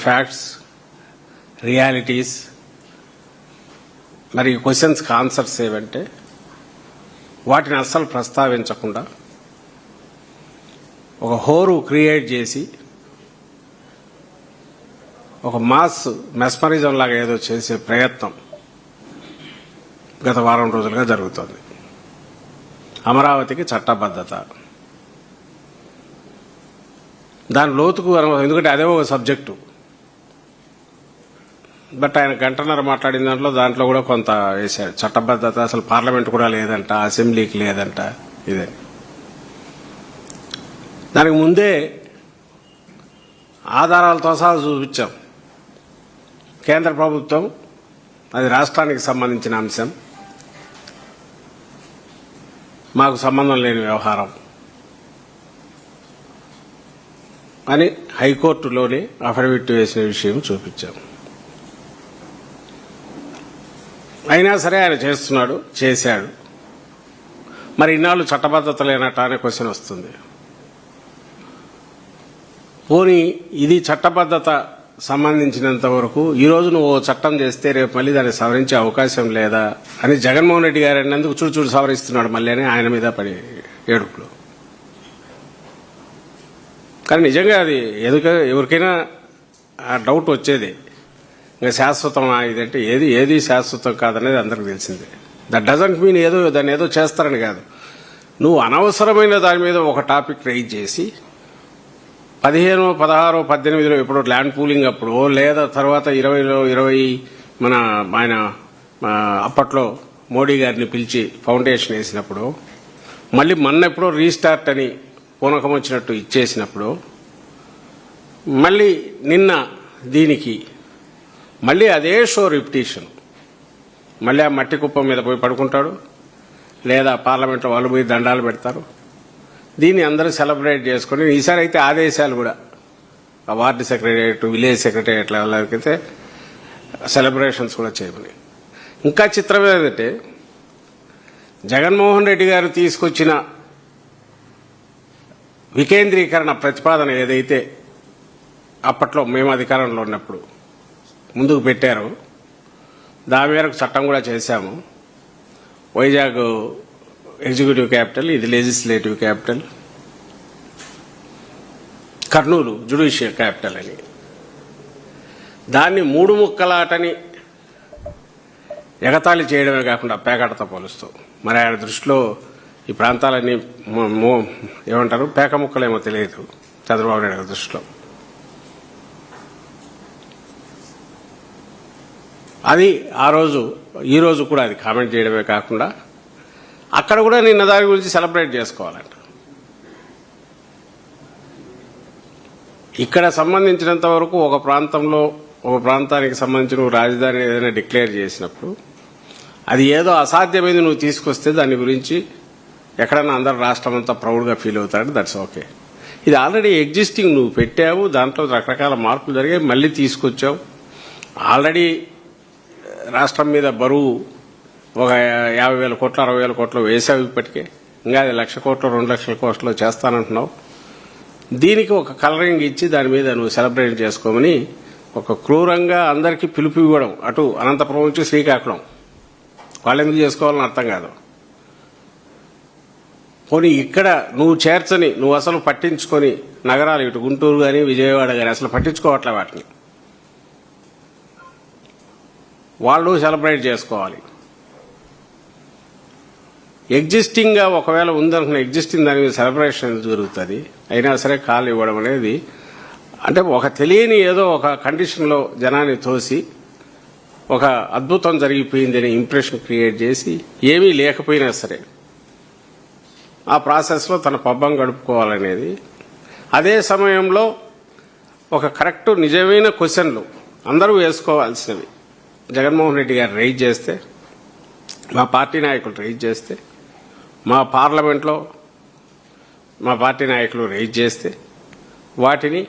Facts, realities, మరి క్వశ్చన్స్కి answers ఏవంటే వాటిని అస్సలు ప్రస్తావించకుండా ఒక హోరు క్రియేట్ చేసి ఒక మాస్ మెస్మరిజం లాగా ఏదో చేసే ప్రయత్నం గత వారం రోజులుగా జరుగుతోంది. అమరావతికి చట్టబద్ధత, దాని లోతుకు ఎందుకంటే అదే ఒక సబ్జెక్టు. బట్ ఆయన గంటన్నర మాట్లాడిన దాంట్లో కూడా కొంత వేశారు. చట్టబద్ధత అసలు పార్లమెంట్ కూడా లేదంట, అసెంబ్లీకి లేదంట. ఇదే దానికి ముందే ఆధారాలతో సహా చూపించాం. కేంద్ర ప్రభుత్వం అది రాష్ట్రానికి సంబంధించిన అంశం, మాకు సంబంధం లేని వ్యవహారం అని హైకోర్టులోనే అఫిడవిట్ వేసిన విషయం చూపించాం. అయినా సరే ఆయన చేస్తున్నాడు, చేశాడు. మరి ఇన్నాళ్ళు చట్టబద్ధత లేనట్ట అనే క్వశ్చన్ వస్తుంది. పోనీ ఇది చట్టబద్ధత సంబంధించినంత వరకు ఈరోజు నువ్వు చట్టం చేస్తే రేపు మళ్ళీ దాన్ని సవరించే అవకాశం లేదా అని జగన్మోహన్ రెడ్డి గారు అన్నందుకు చూడు సవరిస్తున్నాడు మళ్ళీ అని ఆయన మీద పడి ఏడుపులు. కానీ నిజంగా అది ఎవరికైనా డౌట్ వచ్చేది, ఇంకా శాశ్వతమా ఇదంటే ఏది శాశ్వతం కాదనేది అందరికి తెలిసిందే. దట్ డజంట్ మీన్ దాన్ని ఏదో చేస్తారని కాదు. నువ్వు అనవసరమైన దాని మీద ఒక టాపిక్ రైజ్ చేసి 15, 16, 18 ఎప్పుడో ల్యాండ్ పూలింగ్ అప్పుడు లేదా తర్వాత 20 మన ఆయన అప్పట్లో మోడీ గారిని పిలిచి ఫౌండేషన్ వేసినప్పుడు మళ్ళీ మొన్నెప్పుడో రీస్టార్ట్ అని పూనకం వచ్చినట్టు ఇచ్చేసినప్పుడు మళ్ళీ నిన్న దీనికి మళ్ళీ అదే షో రిపిటీషన్. మళ్ళీ ఆ మట్టి కుప్ప మీద పోయి పడుకుంటాడు, లేదా పార్లమెంట్లో వాళ్ళు పోయి దండాలు పెడతారు. దీన్ని అందరూ సెలబ్రేట్ చేసుకుని ఈసారి అయితే ఆదేశాలు కూడా వార్డు సెక్రటరియట్, విలేజ్ సెక్రటరియట్ లెవెల్కైతే సెలబ్రేషన్స్ కూడా చేయమని. ఇంకా చిత్రం ఏంటంటే జగన్మోహన్ రెడ్డి గారు తీసుకొచ్చిన వికేంద్రీకరణ ప్రతిపాదన ఏదైతే అప్పట్లో మేము అధికారంలో ఉన్నప్పుడు ముందుకు పెట్టారో దాని మేరకు చట్టం కూడా చేశాము. వైజాగ్ ఎగ్జిక్యూటివ్ క్యాపిటల్, ఇది legislative capital, Kurnool judicial capital అని. దాన్ని 3 ముక్కలాటని ఎగతాళి చేయడమే కాకుండా పేకాటతో పోలుస్తూ మరి ఆయన దృష్టిలో ఈ ప్రాంతాలన్నీ ఏమంటారు పేక ముక్కలేమో తెలియదు చంద్రబాబు నాయుడు గారి దృష్టిలో. అది ఆ రోజు ఈ రోజు కూడా అది కామెంట్ చేయడమే కాకుండా అక్కడ కూడా నిన్న దాని గురించి సెలబ్రేట్ చేసుకోవాలంట. ఇక్కడ సంబంధించినంత వరకు ఒక ప్రాంతానికి సంబంధించిన రాజధాని ఏదైనా డిక్లేర్ చేసినప్పుడు అది ఏదో అసాధ్యమైంది నువ్వు తీసుకొస్తే దాని గురించి ఎక్కడన్నా అందరు రాష్ట్రం అంతా ప్రౌడ్గా ఫీల్ అవుతాడు. That's okay. ఇది ఆల్రెడీ ఎగ్జిస్టింగ్, నువ్వు పెట్టావు, దాంట్లో రకరకాల మార్పులు జరిగాయి, మళ్ళీ తీసుకొచ్చావు. ఆల్రెడీ రాష్ట్రం మీద బరువు ఒక 50,000 కోట్లు 60,000 కోట్లు వేసావు. ఇప్పటికే ఇంకా అది 1,00,000 కోట్లు 2,00,000 కోట్లు చేస్తానంటున్నావు. దీనికి ఒక కలరింగ్ ఇచ్చి దాని మీద నువ్వు సెలబ్రేట్ చేసుకోమని ఒక క్రూరంగా అందరికీ పిలుపు ఇవ్వడం. అటు అనంతపురం నుంచి శ్రీకాకుళం వాళ్ళు ఎందుకు చేసుకోవాలని అర్థం కాదు. పోనీ ఇక్కడ నువ్వు చేర్చని, నువ్వు అసలు పట్టించుకొని నగరాలు ఇటు గుంటూరు కానీ విజయవాడ కానీ అసలు పట్టించుకోవట్లే, వాటిని వాళ్ళు సెలబ్రేట్ చేసుకోవాలి. ఎగ్జిస్టింగ్ గా ఒకవేళ ఉందనుకున్న ఎగ్జిస్టింగ్ దాని మీద సెలబ్రేషన్ జరుగుతుంది. అయినా సరే కాలు ఇవ్వడం అనేది అంటే ఒక తెలియని ఏదో ఒక కండిషన్లో జనాన్ని తోసి ఒక అద్భుతం జరిగిపోయిందని ఇంప్రెషన్ క్రియేట్ చేసి ఏమీ లేకపోయినా సరే ఆ ప్రాసెస్లో తన పబ్బం గడుపుకోవాలనేది. అదే సమయంలో ఒక కరెక్ట్ నిజమైన క్వశ్చన్లు అందరూ వేసుకోవాల్సినవి జగన్మోహన్ రెడ్డి గారు రైజ్ చేస్తే, మా పార్టీ నాయకులు రైజ్ చేస్తే, మా పార్లమెంట్లో మా పార్టీ నాయకులు రైజ్ చేస్తే వాటిని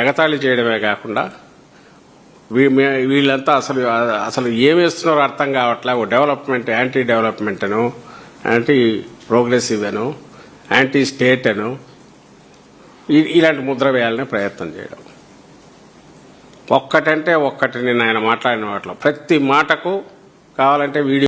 ఎగతాళి చేయడమే కాకుండా వీళ్ళంతా అసలు ఏమేస్తున్నారో అర్థం కావట్లే. డెవలప్మెంట్, యాంటీ డెవలప్మెంట్ అను, యాంటీ ప్రోగ్రెసివ్ అను, యాంటీ స్టేట్ అను ఇలాంటి ముద్ర వేయాలనే ప్రయత్నం చేయడం. ఒక్కటంటే ఒక్కటి నేను ఆయన మాట్లాడిన వాటిలో ప్రతి మాటకు కావాలంటే వీడియో